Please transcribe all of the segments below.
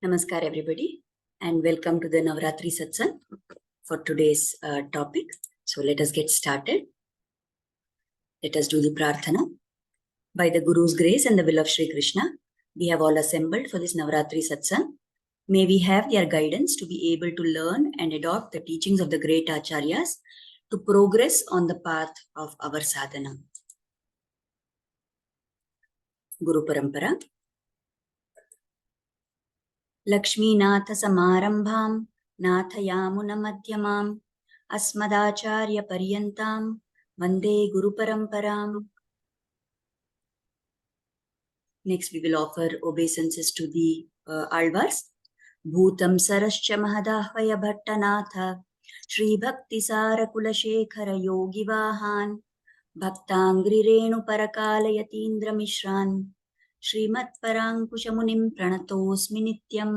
Namaskar everybody and welcome to the Navaratri Satsang for today's topic. So let us get started. Let us do the prarthana. By the Guru's grace and the will of Sri Krishna, we have all assembled for this Navaratri Satsang. May we have their guidance to be able to learn and adopt the teachings of the great Acharyas to progress on the path of our sadhana. Guru Parampara. Lakshmīnath Samarambham Nathayamuna Madhyamam Asmadacharya Paryantam Vande Guru Paramparam. Next, we will offer obeisances to the Alvars. Bhutam Sarascha Mahadahvaya Bhattanatha Shri Bhakti Sara Kulashekara Yogi Vahan Bhaktangri Renu Parakala Yatindra Mishran Srimat Parankushamunim Pranatosmi Nityam.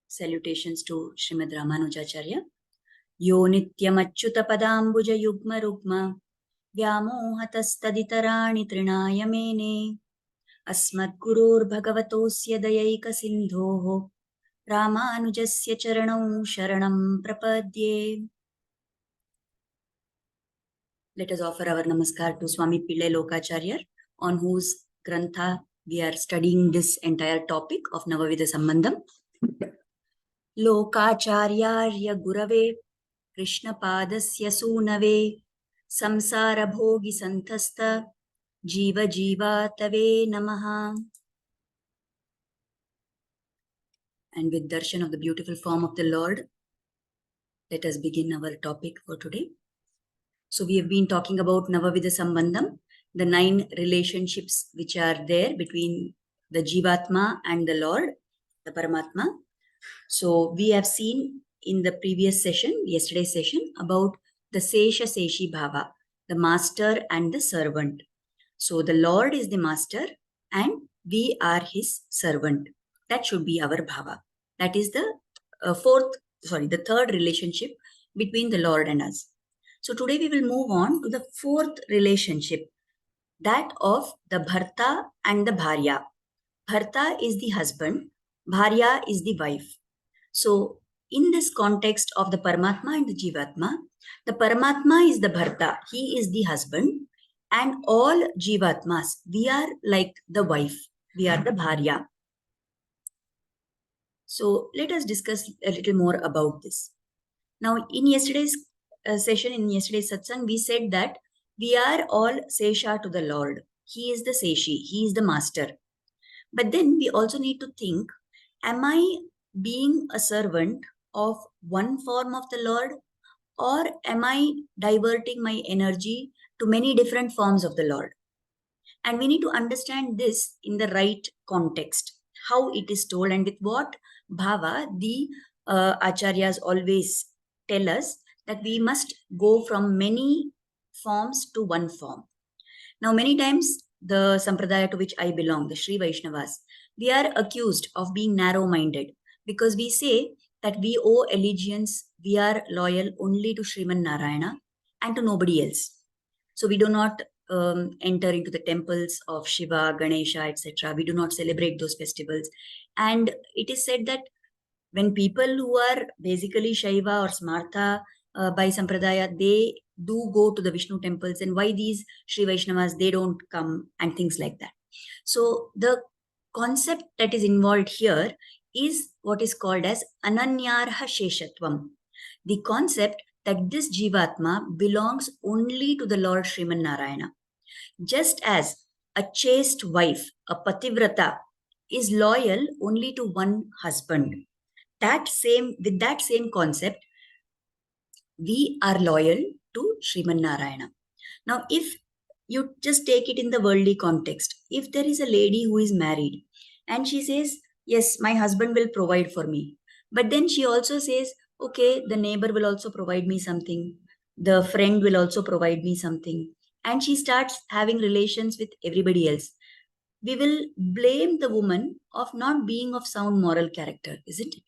Salutations to Srimad Ramanujacharya. Yo Nityam Achyuta Padambuja Yugma Rugma Vyamohatastaditarani Trinaya Mene Asmat Gurur Bhagavatosya Dayaika Sindhoho Ramanujasya Charanam Sharanam Prapadye. Let us offer our namaskar to Swami Pillai Lokacharya, on whose grantha we are studying this entire topic of Navavidha Sambandham. Lokacharya Gurave Krishna Padasya Sunave Samsara Bhogi Santhasta Jiva Jiva Tave Namaha. And with darshan of the beautiful form of the Lord, let us begin our topic for today. So we have been talking about Navavidha Sambandham, the 9 relationships which are there between the jeevatma and the Lord, the Paramatma. So we have seen in the previous session, yesterday's session, about the Sesha Seshi Bhava, the master and the servant. So the Lord is the master and we are his servant. That should be our bhava. That is the third relationship between the Lord and us. So today we will move on to the 4th relationship, that of the Bharta and the Bharya. Bharta is the husband, Bharya is the wife. So in this context of the Paramatma and the Jivatma, the Paramatma is the Bharta, he is the husband, and all Jivatmas, we are like the wife, we are the Bharya. So let us discuss a little more about this. Now in yesterday's session, in yesterday's satsang, we said that we are all Sesha to the Lord. He is the Seshi, he is the master. But then we also need to think, am I being a servant of one form of the Lord, or am I diverting my energy to many different forms of the Lord? And we need to understand this in the right context, how it is told and with what bhava the acharyas always tell us that we must go from many forms to one form. Now, many times the sampradaya to which I belong, the Sri Vaishnavas, we are accused of being narrow-minded because we say that we owe allegiance, we are loyal only to Sriman Narayana and to nobody else. So we do not enter into the temples of Shiva, Ganesha, etc. We do not celebrate those festivals. And it is said that when people who are basically Shaiva or Smartha by Sampradaya, they do go to the Vishnu temples, and why these Sri Vaishnavas, they don't come, and things like that. So the concept that is involved here is what is called as Ananyarha Sheshatvam. The concept that this Jivatma belongs only to the Lord Sriman Narayana. Just as a chaste wife, a pativrata, is loyal only to one husband, with that same concept, we are loyal to Sriman Narayana. Now, if you just take it in the worldly context, if there is a lady who is married and she says, yes, my husband will provide for me, but then she also says, okay, the neighbor will also provide me something, the friend will also provide me something, and she starts having relations with everybody else, we will blame the woman of not being of sound moral character, isn't it?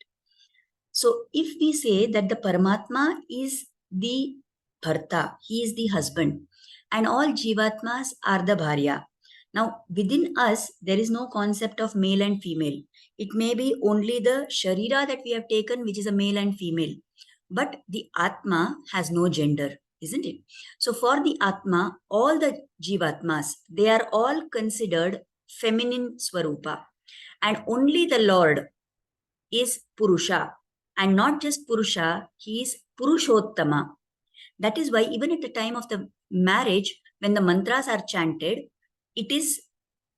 So if we say that the Paramatma is the Bharta, he is the husband, and all Jivatmas are the Bharya, Now, within us, there is no concept of male and female. It may be only the Sharira that we have taken, which is a male and female. But the Atma has no gender, isn't it? So, for the Atma, all the jeevatmas, they are all considered feminine Swarupa. And only the Lord is Purusha. And not just Purusha, he is Purushottama. That is why, even at the time of the marriage, when the mantras are chanted, it is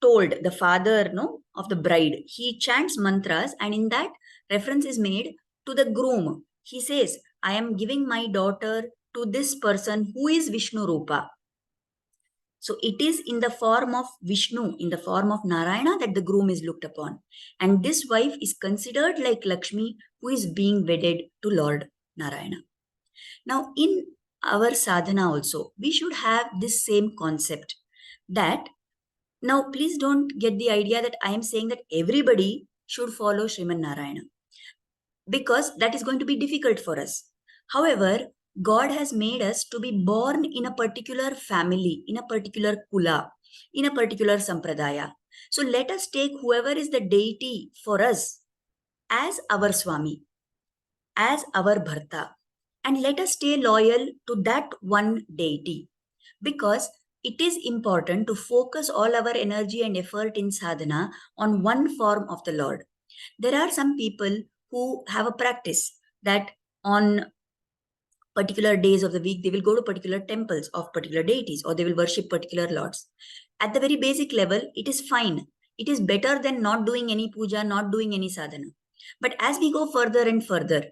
told, the father of the bride, he chants mantras, and in that reference is made to the groom. He says, I am giving my daughter to this person who is Vishnu Rupa. So it is in the form of Vishnu, in the form of Narayana, that the groom is looked upon. And this wife is considered like Lakshmi, who is being wedded to Lord Narayana. Now, in our sadhana also, we should have this same concept that, now please don't get the idea that I am saying that everybody should follow Sriman Narayana, because that is going to be difficult for us. However, God has made us to be born in a particular family, in a particular kula, in a particular sampradaya. So let us take whoever is the deity for us as our Swami, as our Bharta, and let us stay loyal to that one deity, because it is important to focus all our energy and effort in sadhana on one form of the Lord. There are some people who have a practice that on particular days of the week, they will go to particular temples of particular deities, or they will worship particular lords. At the very basic level, it is fine. It is better than not doing any puja, not doing any sadhana. But as we go further and further,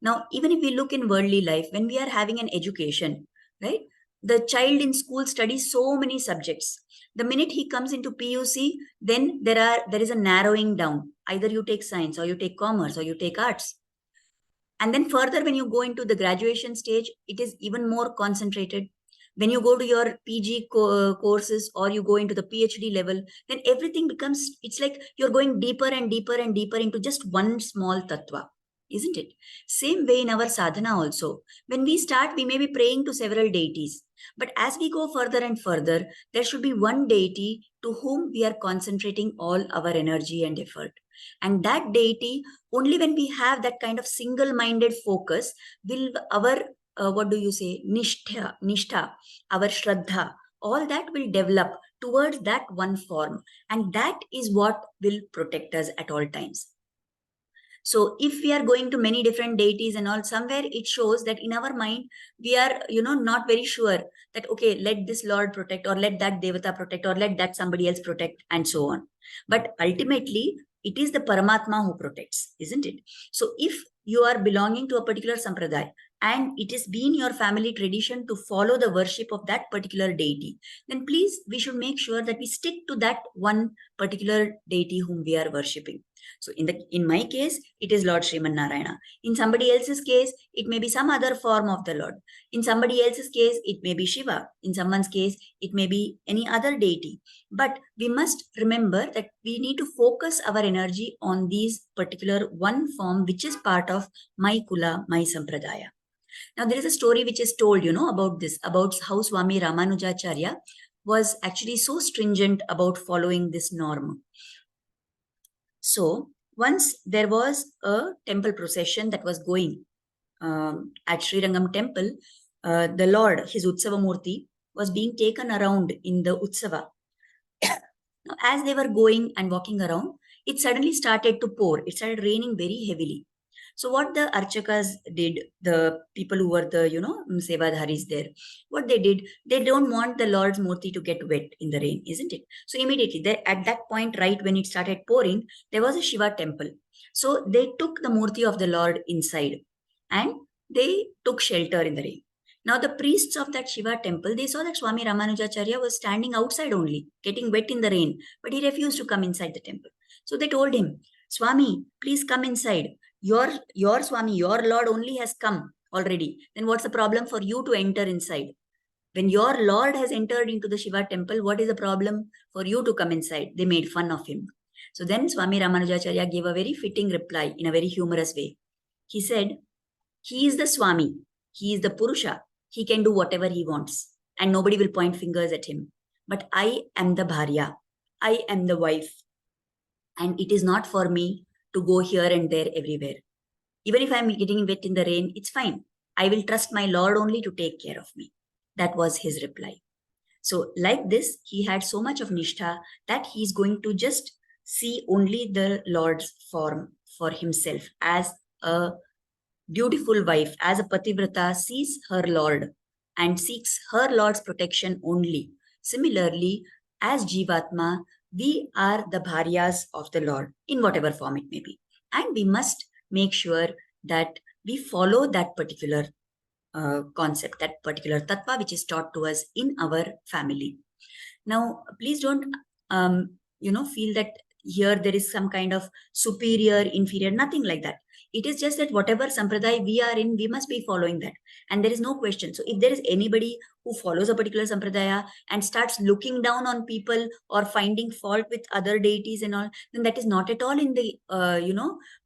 now, even if we look in worldly life, when we are having an education, right? The child in school studies so many subjects. The minute he comes into PUC, then there is a narrowing down. Either you take science, or you take commerce, or you take arts. And then further, when you go into the graduation stage, it is even more concentrated. When you go to your PG courses, or you go into the PhD level, then everything becomes, it's like you're going deeper and deeper and deeper into just one small tattva, isn't it? Same way in our sadhana also. When we start, we may be praying to several deities. But as we go further and further, there should be one deity to whom we are concentrating all our energy and effort. And that deity, only when we have that kind of single-minded focus, will our, nishtha, our shraddha, all that will develop towards that one form. And that is what will protect us at all times. So if we are going to many different deities and all, somewhere it shows that in our mind, we are, not very sure that, okay, let this Lord protect, or let that Devata protect, or let that somebody else protect, and so on. But ultimately, it is the Paramatma who protects, isn't it? So if you are belonging to a particular sampradaya, and it has been your family tradition to follow the worship of that particular deity, then please, we should make sure that we stick to that one particular deity whom we are worshipping. So in my case, it is Lord Sriman Narayana. In somebody else's case, it may be some other form of the Lord. In somebody else's case, it may be Shiva. In someone's case, it may be any other deity. But we must remember that we need to focus our energy on these particular one form, which is part of my kula, my sampradaya. Now, there is a story which is told, about this, about how Swami Ramanujacharya was actually so stringent about following this norm. So once there was a temple procession that was going at Sri Rangam temple. The Lord, his Utsava Murti, was being taken around in the Utsava. Now, as they were going and walking around, it suddenly started to pour. It started raining very heavily. So what the Archakas did, the people who were the, Sevadharis there, what they did, they don't want the Lord's Murti to get wet in the rain, isn't it? So immediately, at that point, right when it started pouring, there was a Shiva temple. So they took the Murti of the Lord inside and they took shelter in the rain. Now the priests of that Shiva temple, they saw that Swami Ramanujacharya was standing outside only, getting wet in the rain, but he refused to come inside the temple. So they told him, Swami, please come inside. Your Swami, your Lord only has come already. Then what's the problem for you to enter inside? When your Lord has entered into the Shiva temple, what is the problem for you to come inside? They made fun of him. So then Swami Ramanujacharya gave a very fitting reply in a very humorous way. He said, he is the Swami. He is the Purusha. He can do whatever he wants and nobody will point fingers at him. But I am the Bharya. I am the wife, and it is not for me to go here and there everywhere. Even if I'm getting wet in the rain, it's fine. I will trust my Lord only to take care of me. That was his reply. So, like this, he had so much of nishtha that he's going to just see only the Lord's form for himself as a dutiful wife, as a pativrata sees her Lord and seeks her Lord's protection only. Similarly, as Jivatma, we are the bharyas of the Lord in whatever form it may be. And we must make sure that we follow that particular concept, that particular tattva which is taught to us in our family. Now, please don't, feel that here there is some kind of superior, inferior, nothing like that. It is just that whatever sampradaya we are in, we must be following that. And there is no question. So if there is anybody who follows a particular sampradaya and starts looking down on people or finding fault with other deities and all, then that is not at all in the,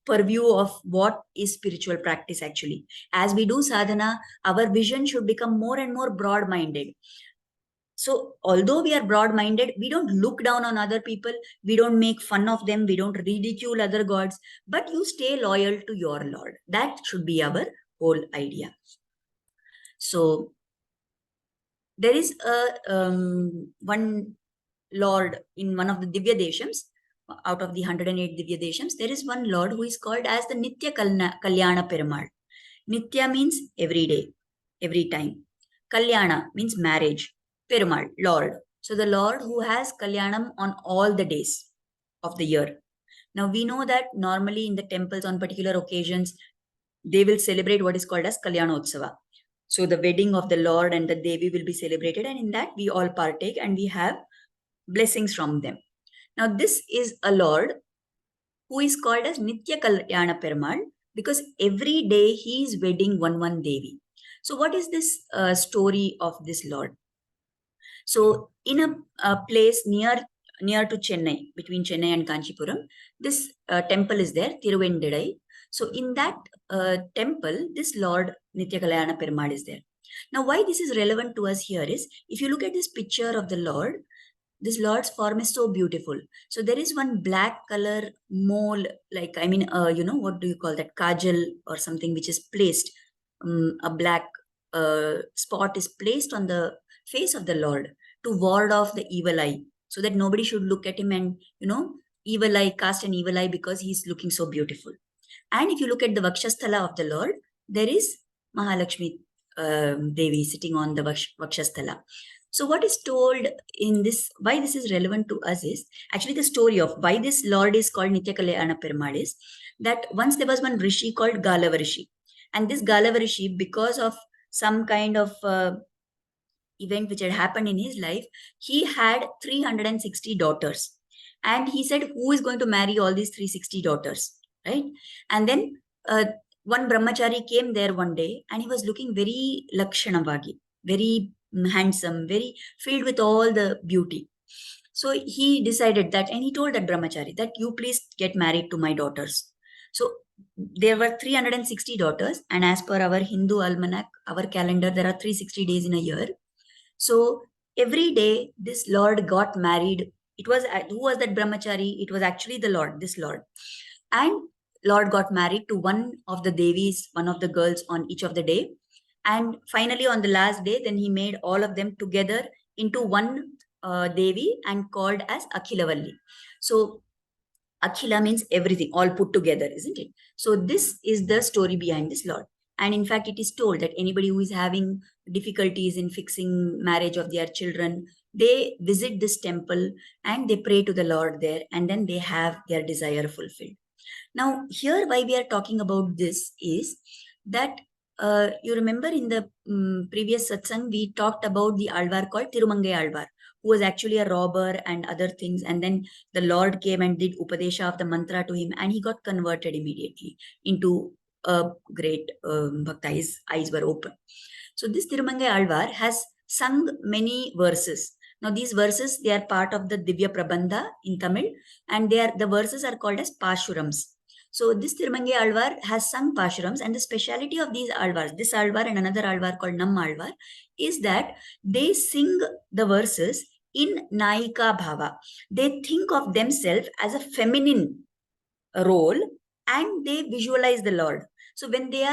purview of what is spiritual practice actually. As we do sadhana, our vision should become more and more broad-minded. So, although we are broad minded, we don't look down on other people, we don't make fun of them, we don't ridicule other gods, but you stay loyal to your Lord. That should be our whole idea. So, there is one Lord in one of the Divya Deshams, out of the 108 Divya Deshams, there is one Lord who is called as the Nitya Kalyana Perumal. Nitya means every day, every time. Kalyana means marriage. Perumal, Lord. So the Lord who has Kalyanam on all the days of the year. Now we know that normally in the temples on particular occasions, they will celebrate what is called as Kalyanotsava. So the wedding of the Lord and the Devi will be celebrated, and in that we all partake and we have blessings from them. Now this is a Lord who is called as Nitya Kalyana Perumal because every day he is wedding one Devi. So what is this story of this Lord? So in a place near to Chennai, between Chennai and Kanchipuram, this temple is there, Tiruvendidai. So in that temple, this Lord Nitya Perumal is there. Now, why this is relevant to us here is, if you look at this picture of the Lord, this Lord's form is so beautiful. So there is one black color mole, like, what do you call that? Kajal or something which is placed. A black spot is placed on the face of the Lord to ward off the evil eye, so that nobody should look at him and, evil eye, cast an evil eye because he's looking so beautiful. And if you look at the Vakshasthala of the Lord, there is Mahalakshmi Devi sitting on the Vakshasthala. So what is told in this, why this is relevant to us is, actually the story of why this Lord is called Nitya Kalyana Perumal is that once there was one Rishi called Galava Rishi. And this Galava Rishi, because of some kind of event which had happened in his life, he had 360 daughters. And he said, who is going to marry all these 360 daughters, right? And then one brahmachari came there one day and he was looking very lakshanavagi, very handsome, very filled with all the beauty. So he decided that, and he told that brahmachari that you please get married to my daughters. So there were 360 daughters, and as per our Hindu almanac, our calendar, there are 360 days in a year. So every day this Lord got married. It was, who was that brahmachari? It was actually the Lord, this Lord. And Lord got married to one of the Devis, one of the girls on each of the day. And finally on the last day, then he made all of them together into one Devi and called as Akhilavalli. So Akhila means everything, all put together, isn't it? So this is the story behind this Lord. And in fact, it is told that anybody who is having difficulties in fixing marriage of their children, they visit this temple and they pray to the Lord there, and then they have their desire fulfilled. Now, here why we are talking about this is that you remember in the previous satsang, we talked about the Alvar called Tirumangai Alvar, who was actually a robber and other things. And then the Lord came and did Upadesha of the mantra to him, and he got converted immediately into a great bhakta. His eyes were open. So this Tirumangai Alvar has sung many verses. Now these verses, they are part of the Divya Prabandha in Tamil, and the verses are called as Pashurams. So this Tirumangai Alvar has sung Pashurams, and the speciality of these Alvars, this Alvar and another Alvar called Nam Alvar, is that they sing the verses in Naika Bhava. They think of themselves as a feminine role and they visualize the Lord. So when the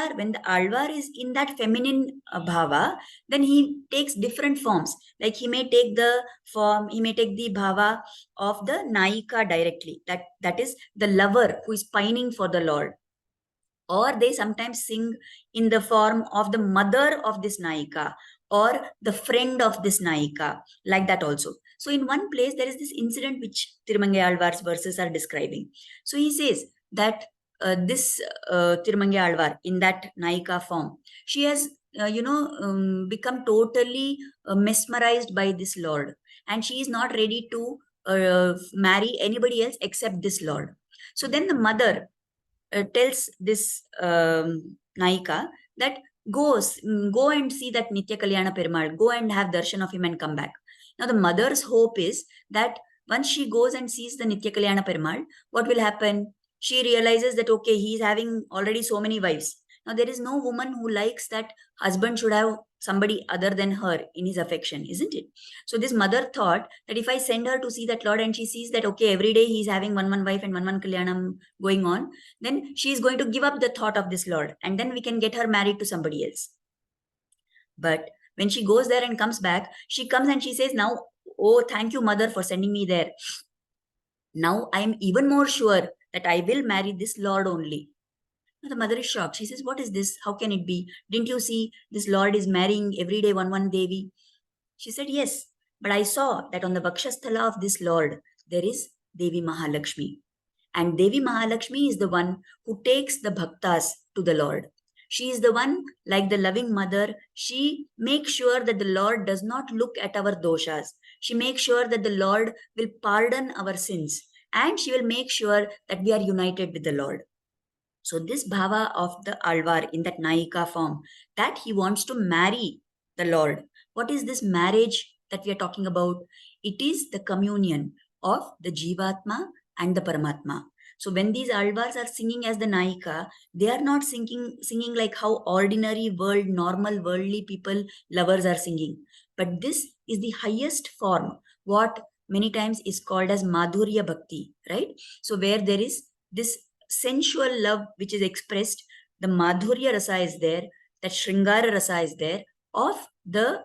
Alvar is in that feminine bhava, then he takes different forms. Like he may take the bhava of the Naika directly. That is the lover who is pining for the Lord. Or they sometimes sing in the form of the mother of this Naika or the friend of this Naika, like that also. So in one place, there is this incident which Tirumangai Alvar's verses are describing. So he says that this Tirumangai Alvar in that Naika form, she has, become totally mesmerized by this Lord. And she is not ready to marry anybody else except this Lord. So then the mother tells this Naika that go and see that Nitya Kalyana Perumal, go and have darshan of him and come back. Now the mother's hope is that once she goes and sees the Nitya Kalyana Perumal, what will happen? She realizes that, okay, he's having already so many wives. Now there is no woman who likes that husband should have somebody other than her in his affection, isn't it? So this mother thought that if I send her to see that Lord and she sees that, okay, every day he's having one wife and one Kalyanam going on, then she is going to give up the thought of this Lord and then we can get her married to somebody else. But when she goes there and comes back, she comes and she says, now, oh, thank you, mother, for sending me there. Now I am even more sure that I will marry this Lord only. Now the mother is shocked. She says, what is this? How can it be? Didn't you see this Lord is marrying every day one Devi? She said, yes, but I saw that on the Vakshasthala of this Lord, there is Devi Mahalakshmi. And Devi Mahalakshmi is the one who takes the bhaktas to the Lord. She is the one, like the loving mother, she makes sure that the Lord does not look at our doshas. She makes sure that the Lord will pardon our sins. And she will make sure that we are united with the Lord. So this bhava of the Alvar in that Naika form, that he wants to marry the Lord. What is this marriage that we are talking about? It is the communion of the Jeevatma and the Paramatma. So when these Alvars are singing as the Naika, they are not singing like how ordinary world, normal worldly people, lovers are singing. But this is the highest form, what many times is called as Madhurya Bhakti, right? So where there is this sensual love which is expressed, the Madhurya Rasa is there, that Shringara Rasa is there of the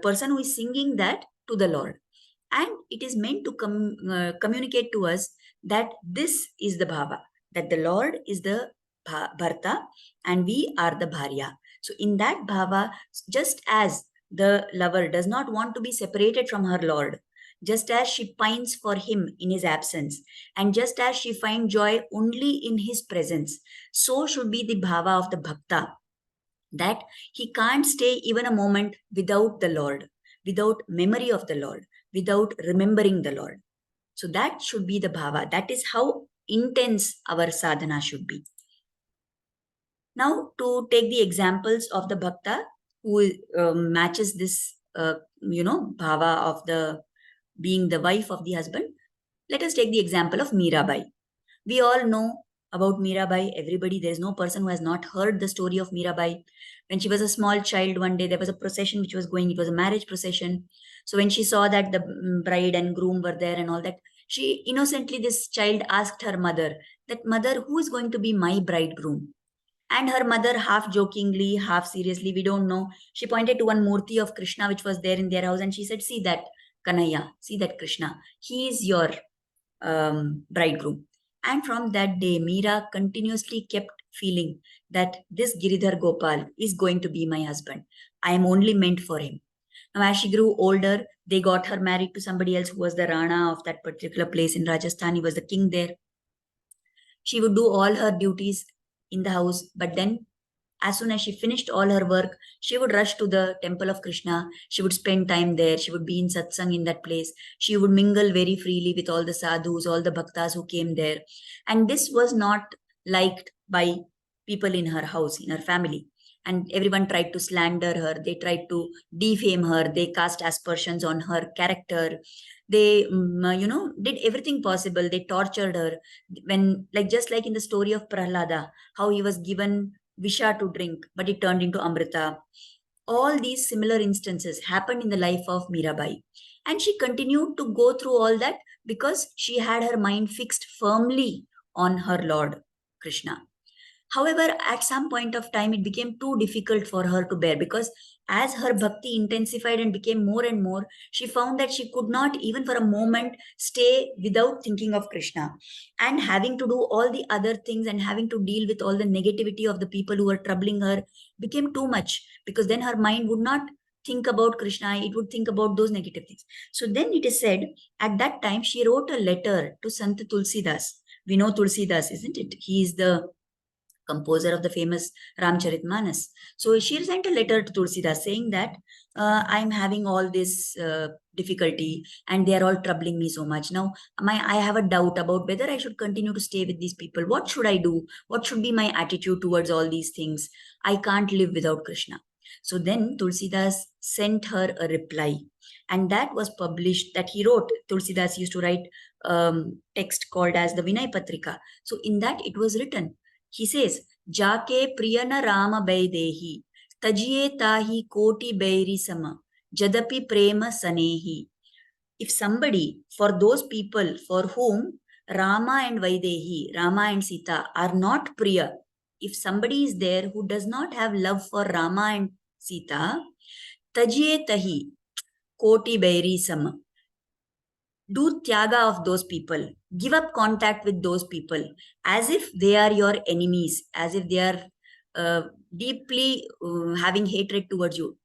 person who is singing that to the Lord. And it is meant to communicate to us that this is the bhava, that the Lord is the Bharta and we are the Bharya. So in that bhava, just as the lover does not want to be separated from her Lord, just as she pines for him in his absence, and just as she finds joy only in his presence, so should be the bhava of the bhakta, that he can't stay even a moment without the Lord, without memory of the Lord, without remembering the Lord. So that should be the bhava. That is how intense our sadhana should be. Now, to take the examples of the bhakta who matches this, bhava of the being the wife of the husband, let us take the example of Mirabai. We all know about Mirabai. Everybody, there is no person who has not heard the story of Mirabai. When she was a small child, one day there was a procession which was going. It was a marriage procession. So when she saw that the bride and groom were there and all that, she innocently, this child asked her mother, that mother, who is going to be my bridegroom? And her mother, half jokingly, half seriously, we don't know, she pointed to one murti of Krishna which was there in their house and she said, see that Kanaya, see that Krishna, he is your bridegroom. And from that day, Meera continuously kept feeling that this Giridhar Gopal is going to be my husband. I am only meant for him. Now, as she grew older, they got her married to somebody else who was the Rana of that particular place in Rajasthan. He was the king there. She would do all her duties in the house, but then as soon as she finished all her work, she would rush to the temple of Krishna. She would spend time there. She would be in satsang in that place. She would mingle very freely with all the sadhus, all the bhaktas who came there. And this was not liked by people in her house, in her family. And everyone tried to slander her. They tried to defame her. They cast aspersions on her character. They, did everything possible. They tortured her. When, like, just like in the story of Prahlada, how he was given Visha to drink, but it turned into Amrita. All these similar instances happened in the life of Mirabai. And she continued to go through all that because she had her mind fixed firmly on her Lord Krishna. However, at some point of time, it became too difficult for her to bear because as her bhakti intensified and became more and more, she found that she could not even for a moment stay without thinking of Krishna. And having to do all the other things and having to deal with all the negativity of the people who were troubling her became too much because then her mind would not think about Krishna, it would think about those negative things. So then it is said, at that time, she wrote a letter to Sant Tulsidas. We know Tulsidas, isn't it? He is the composer of the famous Ramcharitmanas. So she sent a letter to Tulsidas saying that I'm having all this difficulty and they are all troubling me so much. Now, I have a doubt about whether I should continue to stay with these people. What should I do? What should be my attitude towards all these things? I can't live without Krishna. So then Tulsidas sent her a reply. And that was published, that he wrote. Tulsidas used to write text called as the Vinay Patrika. So in that it was written, he says, Jake priyana rama baidehi, tajiye tahi koti bairi sama, jadapi prema sanehi. If somebody, for those people for whom Rama and Vaidehi, Rama and Sita are not priya, if somebody is there who does not have love for Rama and Sita, tajiye tahi koti bairi sama. Do tyaga of those people, give up contact with those people as if they are your enemies, as if they are deeply having hatred towards you.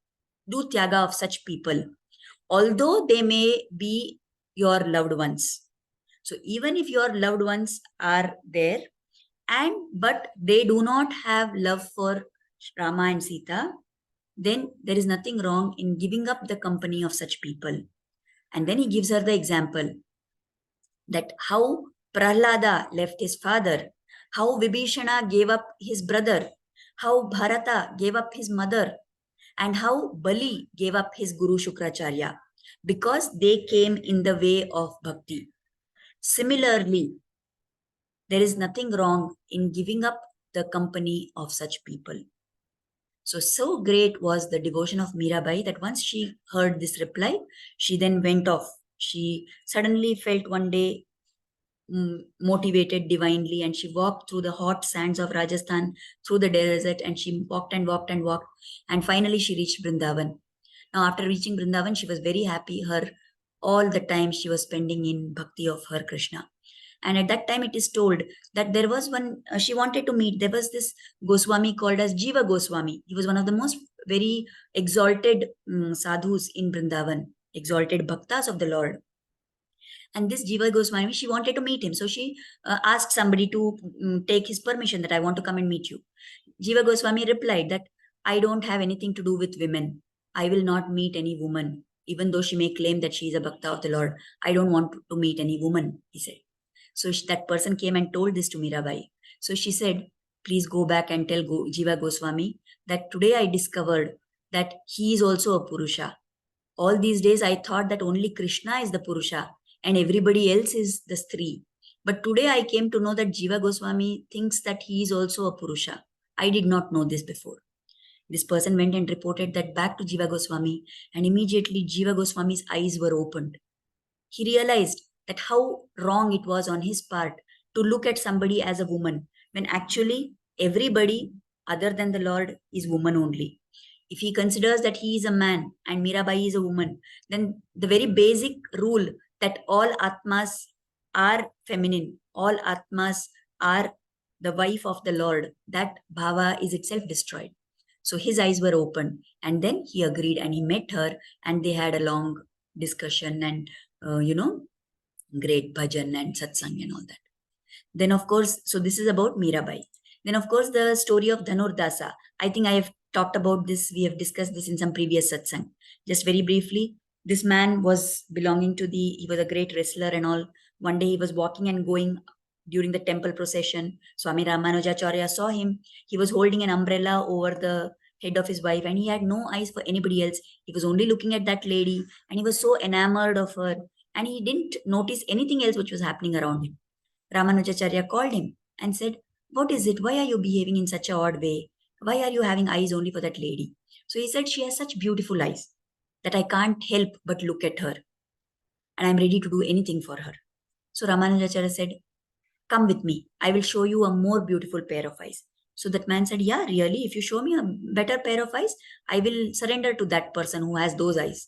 Do tyaga of such people, although they may be your loved ones. So even if your loved ones are there, but they do not have love for Rama and Sita, then there is nothing wrong in giving up the company of such people. And then he gives her the example that how Prahlada left his father, how Vibhishana gave up his brother, how Bharata gave up his mother, and how Bali gave up his Guru Shukracharya because they came in the way of bhakti. Similarly, there is nothing wrong in giving up the company of such people. So great was the devotion of Mirabai that once she heard this reply, she then went off. She suddenly felt one day motivated divinely, and she walked through the hot sands of Rajasthan, through the desert, and she walked and walked and walked, and finally she reached Vrindavan. Now, after reaching Vrindavan, she was very happy. All the time she was spending in bhakti of her Krishna. And at that time, it is told that there was one, she wanted to meet, there was this Goswami called as Jiva Goswami. He was one of the most very exalted sadhus in Vrindavan, exalted bhaktas of the Lord. And this Jiva Goswami, she wanted to meet him. So she asked somebody to take his permission that I want to come and meet you. Jiva Goswami replied that I don't have anything to do with women. I will not meet any woman, even though she may claim that she is a bhakta of the Lord. I don't want to meet any woman, he said. So that person came and told this to Mirabai. So she said, please go back and tell Jiva Goswami that today I discovered that he is also a Purusha. All these days I thought that only Krishna is the Purusha and everybody else is the Stree. But today I came to know that Jiva Goswami thinks that he is also a Purusha. I did not know this before. This person went and reported that back to Jiva Goswami, and immediately Jiva Goswami's eyes were opened. He realized that how wrong it was on his part to look at somebody as a woman, when actually everybody other than the Lord is woman only. If he considers that he is a man and Mirabai is a woman, then the very basic rule that all Atmas are feminine, all Atmas are the wife of the Lord, that bhava is itself destroyed. So his eyes were open, and then he agreed and he met her, and they had a long discussion and, great bhajan and satsang and all that. Then, of course, so this is about Mirabai. Then, of course, the story of Dhanurdasa. I think I have talked about this. We have discussed this in some previous satsang. Just very briefly, this man was belonging to he was a great wrestler and all. One day he was walking and going during the temple procession. Swami Ramanujacharya saw him. He was holding an umbrella over the head of his wife, and he had no eyes for anybody else. He was only looking at that lady, and he was so enamored of her, and he didn't notice anything else which was happening around him. Ramanujacharya called him and said, what is it? Why are you behaving in such an odd way? Why are you having eyes only for that lady? So he said, she has such beautiful eyes that I can't help but look at her. and I'm ready to do anything for her. So Ramanujacharya said, come with me. I will show you a more beautiful pair of eyes. So that man said, yeah, really, if you show me a better pair of eyes, I will surrender to that person who has those eyes.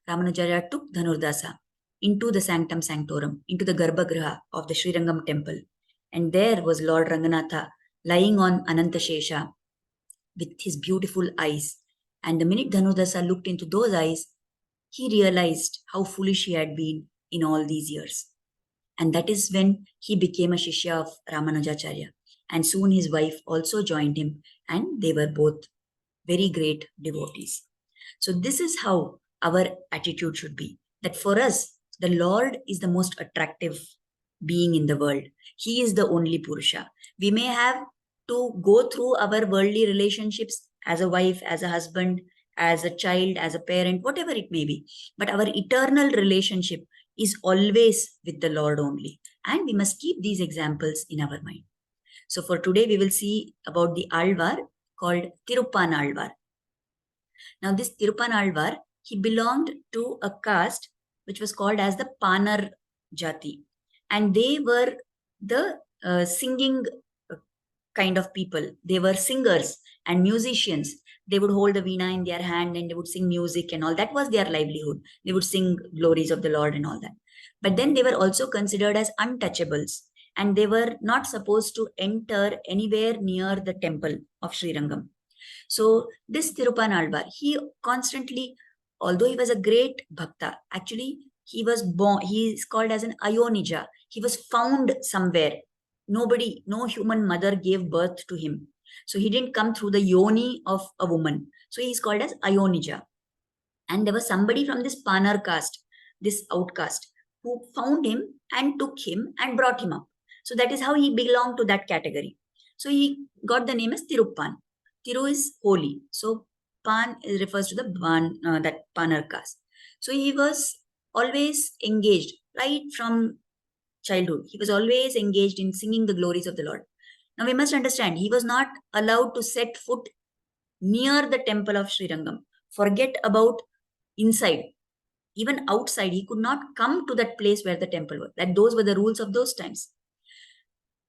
Ramanujacharya took Dhanurdasa into the sanctum sanctorum, into the Garbhagriha of the Srirangam temple. And there was Lord Ranganatha lying on Anantashesha with his beautiful eyes. And the minute Dhanurdasa looked into those eyes, he realized how foolish he had been in all these years. And that is when he became a Shishya of Ramanujacharya. And soon his wife also joined him, and they were both very great devotees. So this is how our attitude should be. That for us, the Lord is the most attractive being in the world. He is the only Purusha. We may have to go through our worldly relationships as a wife, as a husband, as a child, as a parent, whatever it may be. But our eternal relationship is always with the Lord only. And we must keep these examples in our mind. So for today, we will see about the Alvar called Tiruppan Alvar. Now this Tiruppan Alvar, he belonged to a caste which was called as the Panar Jati. And they were the singing kind of people. They were singers and musicians. They would hold the veena in their hand and they would sing music and all. That was their livelihood. They would sing glories of the Lord and all that. But then they were also considered as untouchables, and they were not supposed to enter anywhere near the temple of Srirangam. So this Tiruppan Alvar, he constantly, although he was a great bhakta, actually he was born, he is called as an Ayonija. He was found somewhere. Nobody, no human mother gave birth to him. So he didn't come through the yoni of a woman. So he is called as Ayonija. And there was somebody from this Panar caste, this outcast, who found him and took him and brought him up. So that is how he belonged to that category. So he got the name as Tiruppan. Tiru is holy. So Pan refers to the that Panar caste. So he was always engaged right from childhood. He was always engaged in singing the glories of the Lord. Now we must understand, he was not allowed to set foot near the temple of Srirangam. Forget about inside. Even outside, he could not come to that place where the temple was. That those were the rules of those times.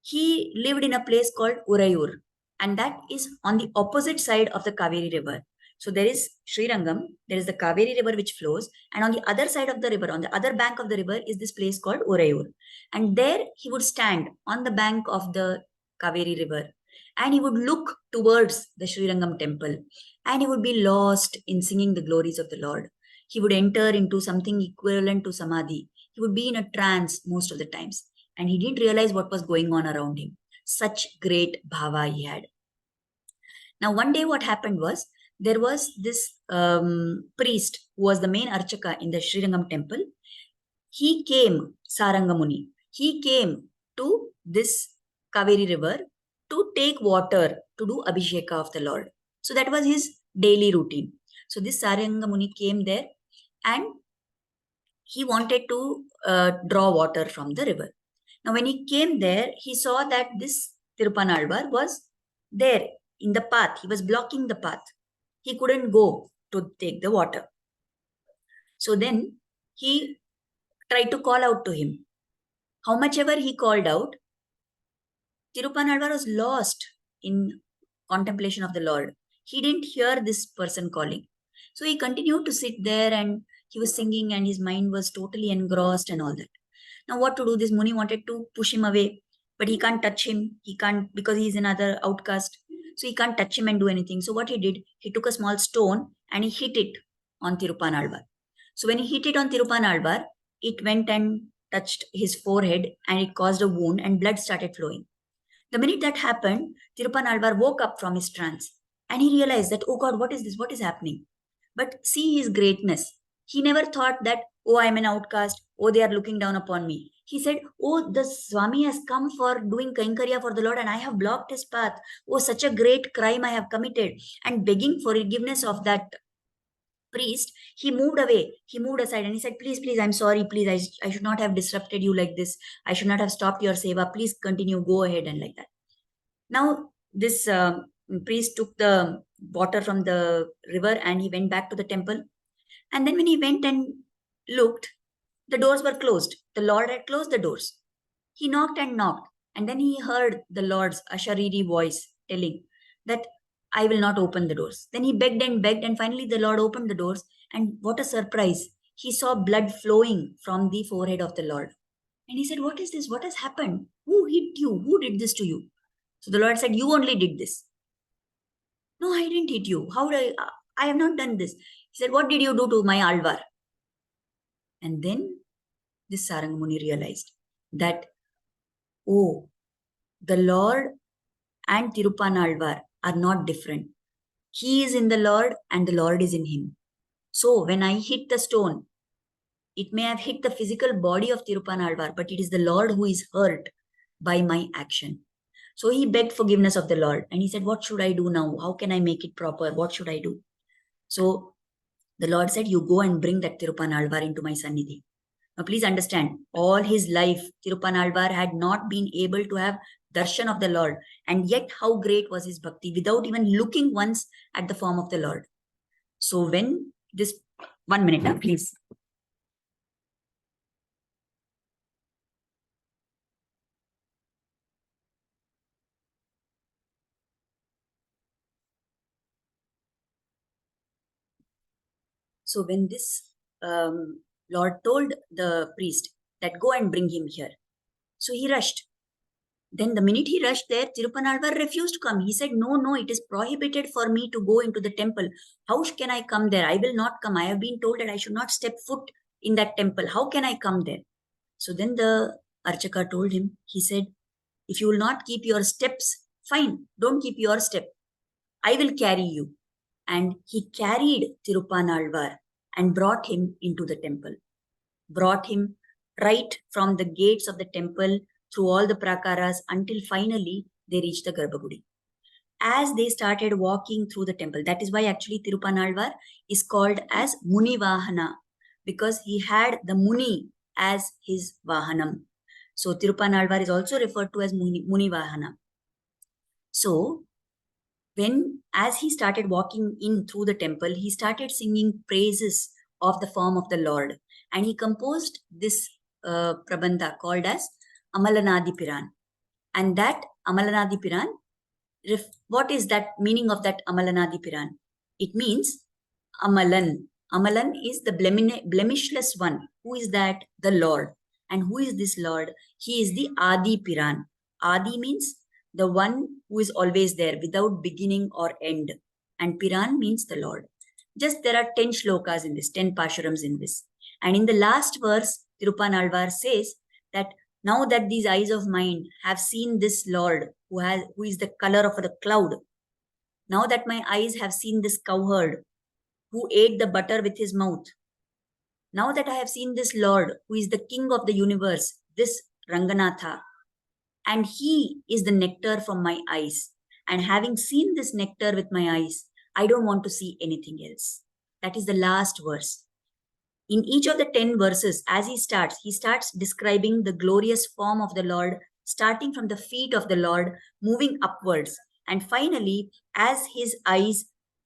He lived in a place called Urayur, and that is on the opposite side of the Kaveri river. So there is Srirangam, there is the Kaveri river which flows, and on the other side of the river, on the other bank of the river, is this place called Urayur. And there he would stand on the bank of the Kaveri river, and he would look towards the Srirangam temple, and he would be lost in singing the glories of the Lord. He would enter into something equivalent to samadhi. He would be in a trance most of the times, and he didn't realize what was going on around him. Such great bhava he had. Now, one day what happened was, there was this priest who was the main archaka in the Srirangam temple. He came, Sarangamuni, he came to this Kaveri river to take water to do Abhisheka of the Lord. So that was his daily routine. So this Sarangamuni came there and he wanted to draw water from the river. Now, when he came there, he saw that this Tiruppan Alvar was there in the path. He was blocking the path. He couldn't go to take the water. So then he tried to call out to him. How much ever he called out, Tiruppan Alvar was lost in contemplation of the Lord. He didn't hear this person calling. So he continued to sit there and he was singing and his mind was totally engrossed and all that. Now what to do? This Muni wanted to push him away, but he can't touch him. He can't, because he's another outcast. So he can't touch him and do anything. So what he did, he took a small stone and he hit it on Tiruppan Alvar. So when he hit it on Tiruppan Alvar, it went and touched his forehead and it caused a wound and blood started flowing. The minute that happened, Tiruppan Alvar woke up from his trance and he realized that, oh God, what is this? What is happening? But see his greatness. He never thought that, oh, I'm an outcast. Oh, they are looking down upon me. He said, oh, the Swami has come for doing Kainkarya for the Lord and I have blocked his path. Oh, such a great crime I have committed. And begging for forgiveness of that priest, he moved away. He moved aside and he said, please, please, I'm sorry. Please, I should not have disrupted you like this. I should not have stopped your seva. Please continue. Go ahead and like that. Now, this priest took the water from the river and he went back to the temple. And then when he went and looked, The doors were closed. The Lord had closed the doors. He knocked and knocked, and then he heard the Lord's Ashariri voice telling that I will not open the doors. Then he begged, and finally the Lord opened the doors, and what a surprise! He saw blood flowing from the forehead of the Lord. And he said, what is this? What has happened? Who hit you? Who did this to you? So the Lord said, you only did this. No, I didn't hit you. How did I have not done this. He said, what did you do to my alvar? And then this Sarangamuni realized that, oh, the Lord and Tirupanalvar are not different. He is in the Lord and the Lord is in him. So when I hit the stone, it may have hit the physical body of Tirupanalvar, but it is the Lord who is hurt by my action. So he begged forgiveness of the Lord and he said, what should I do now? How can I make it proper? What should I do? So the Lord said, you go and bring that Tirupanalvar into my Sannidhi. Now please understand, all his life, Tirupanalvar had not been able to have darshan of the Lord. And yet how great was his bhakti without even looking once at the form of the Lord. So when this, 1 minute now, please. So when this Lord told the priest that go and bring him here. So he rushed. Then the minute he rushed there, Tirupanalvar refused to come. He said, no, it is prohibited for me to go into the temple. How can I come there? I will not come. I have been told that I should not step foot in that temple. How can I come there? So then the Archaka told him, he said, if you will not keep your steps, fine, don't keep your step. I will carry you. And he carried Tirupanalvar and brought him into the temple. Brought him right from the gates of the temple through all the prakaras until finally they reached the Garbhagudi. As they started walking through the temple, that is why actually Tirupanalvar is called as Muni Vahana, because he had the Muni as his Vahanam. So Tirupanalvar is also referred to as Muni Vahana. So when, as he started walking in through the temple, he started singing praises of the form of the Lord. And he composed this prabandha called as Amalanadi Piran. And that Amalanadi Piran, what is that meaning of that Amalanadi Piran? It means Amalan. Amalan is the blemishless one. Who is that? The Lord. And who is this Lord? He is the Adi Piran. Adi means the one who is always there without beginning or end. And Piran means the Lord. Just there are 10 shlokas in this, 10 pasharams in this. And in the last verse, Tirupanalvar says that now that these eyes of mine have seen this Lord who is the color of the cloud, now that my eyes have seen this cowherd who ate the butter with his mouth, now that I have seen this Lord who is the king of the universe, this Ranganatha, and he is the nectar from my eyes. And having seen this nectar with my eyes, I don't want to see anything else. That is the last verse. In each of the 10 verses, as he starts describing the glorious form of the Lord, starting from the feet of the Lord, moving upwards. And finally, as his eyes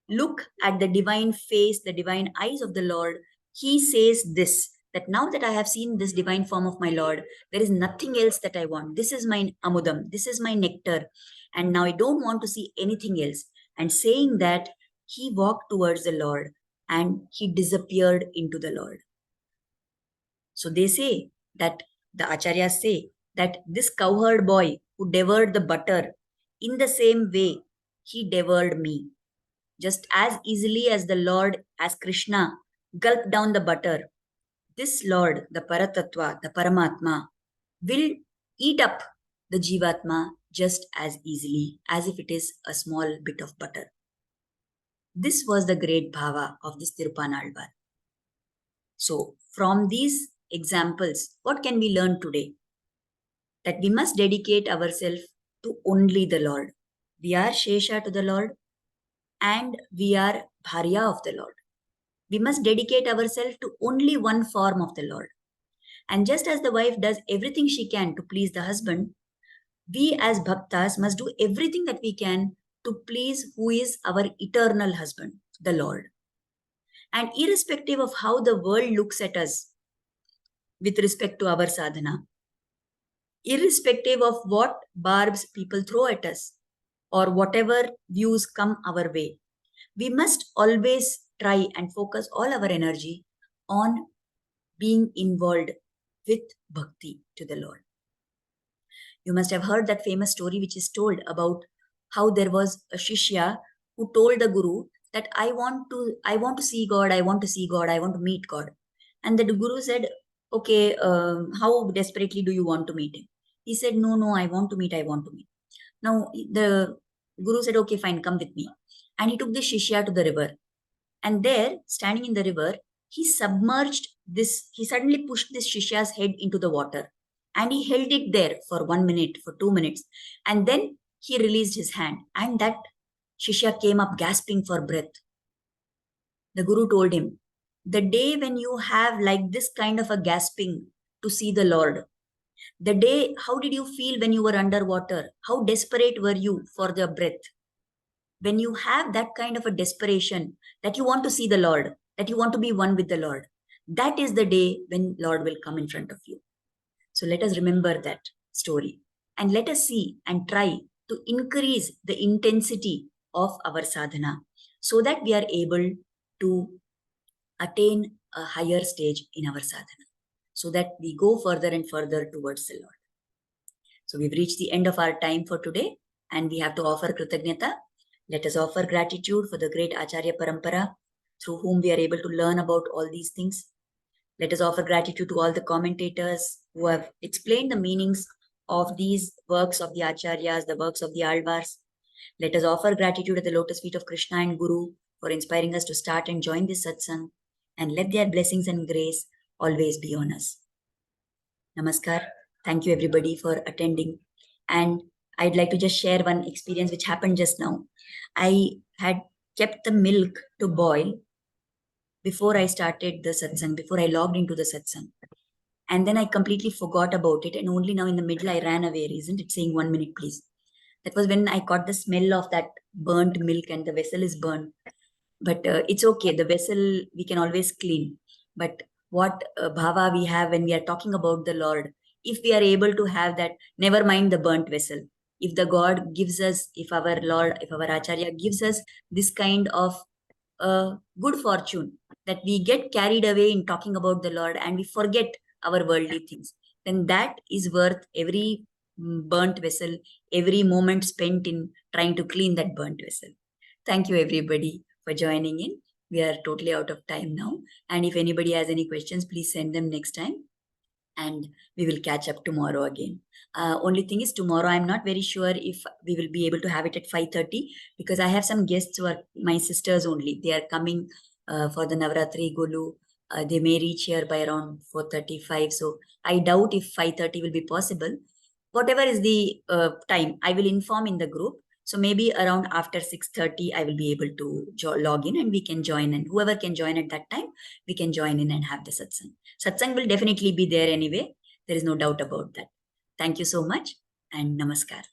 look at the divine face, the divine eyes of the Lord, he says this, that now that I have seen this divine form of my Lord, there is nothing else that I want. This is my amudam, this is my nectar. And now I don't want to see anything else. And saying that, he walked towards the Lord and he disappeared into the Lord. So they say that, the acharyas say that this cowherd boy who devoured the butter, in the same way, he devoured me. Just as easily as the Lord, as Krishna, gulped down the butter, this Lord, the Paratattva, the Paramatma, will eat up the jeevatma just as easily as if it is a small bit of butter. This was the great bhava of this Tirupanalvar. So from these examples, what can we learn today? That we must dedicate ourselves to only the Lord. We are Shesha to the Lord and we are Bharya of the Lord. We must dedicate ourselves to only one form of the Lord. And just as the wife does everything she can to please the husband, we as bhaktas must do everything that we can to please who is our eternal husband, the Lord. And irrespective of how the world looks at us, with respect to our sadhana, irrespective of what barbs people throw at us or whatever views come our way. We must always try and focus all our energy on being involved with bhakti to the Lord. You must have heard that famous story which is told about how there was a Shishya who told the Guru that I want to see God, I want to see God, I want to meet God. And the Guru said, okay, how desperately do you want to meet him? He said, no, I want to meet. Now the Guru said, okay, fine, come with me. And he took the Shishya to the river. And there, standing in the river, he suddenly pushed this Shishya's head into the water. And he held it there for 1 minute, for 2 minutes. And then he released his hand. And that Shishya came up gasping for breath. The Guru told him, the day when you have like this kind of a gasping to see the Lord, the day, how did you feel when you were underwater? How desperate were you for the breath? When you have that kind of a desperation that you want to see the Lord, that you want to be one with the Lord, that is the day when Lord will come in front of you. So let us remember that story and let us see and try to increase the intensity of our sadhana so that we are able to attain a higher stage in our sadhana, so that we go further and further towards the Lord. So we've reached the end of our time for today and we have to offer Kritagnyata. Let us offer gratitude for the great Acharya Parampara through whom we are able to learn about all these things. Let us offer gratitude to all the commentators who have explained the meanings of these works of the Acharyas, the works of the Alvars. Let us offer gratitude at the lotus feet of Krishna and Guru for inspiring us to start and join this satsang, and let their blessings and grace always be on us. Namaskar. Thank you everybody for attending. And I'd like to just share one experience which happened just now. I had kept the milk to boil before I started the satsang, before I logged into the satsang. And then I completely forgot about it. And only now in the middle, I ran away. Isn't it saying 1 minute, please? That was when I caught the smell of that burnt milk and the vessel is burnt. But it's okay. The vessel, we can always clean. But what bhava we have when we are talking about the Lord, if we are able to have that, never mind the burnt vessel. If the God gives us, if our Lord, if our Acharya gives us this kind of good fortune, that we get carried away in talking about the Lord and we forget our worldly things, then that is worth every burnt vessel, every moment spent in trying to clean that burnt vessel. Thank you everybody for joining in. We are totally out of time now. And if anybody has any questions, please send them next time. And we will catch up tomorrow again. Only thing is tomorrow, I'm not very sure if we will be able to have it at 5:30 because I have some guests who are my sisters only. They are coming for the Navaratri Golu. They may reach here by around 4:35. So I doubt if 5:30 will be possible. Whatever is the time, I will inform in the group. So maybe around after 6:30, I will be able to log in and we can join. And whoever can join at that time, we can join in and have the satsang. Satsang will definitely be there anyway. There is no doubt about that. Thank you so much and namaskar.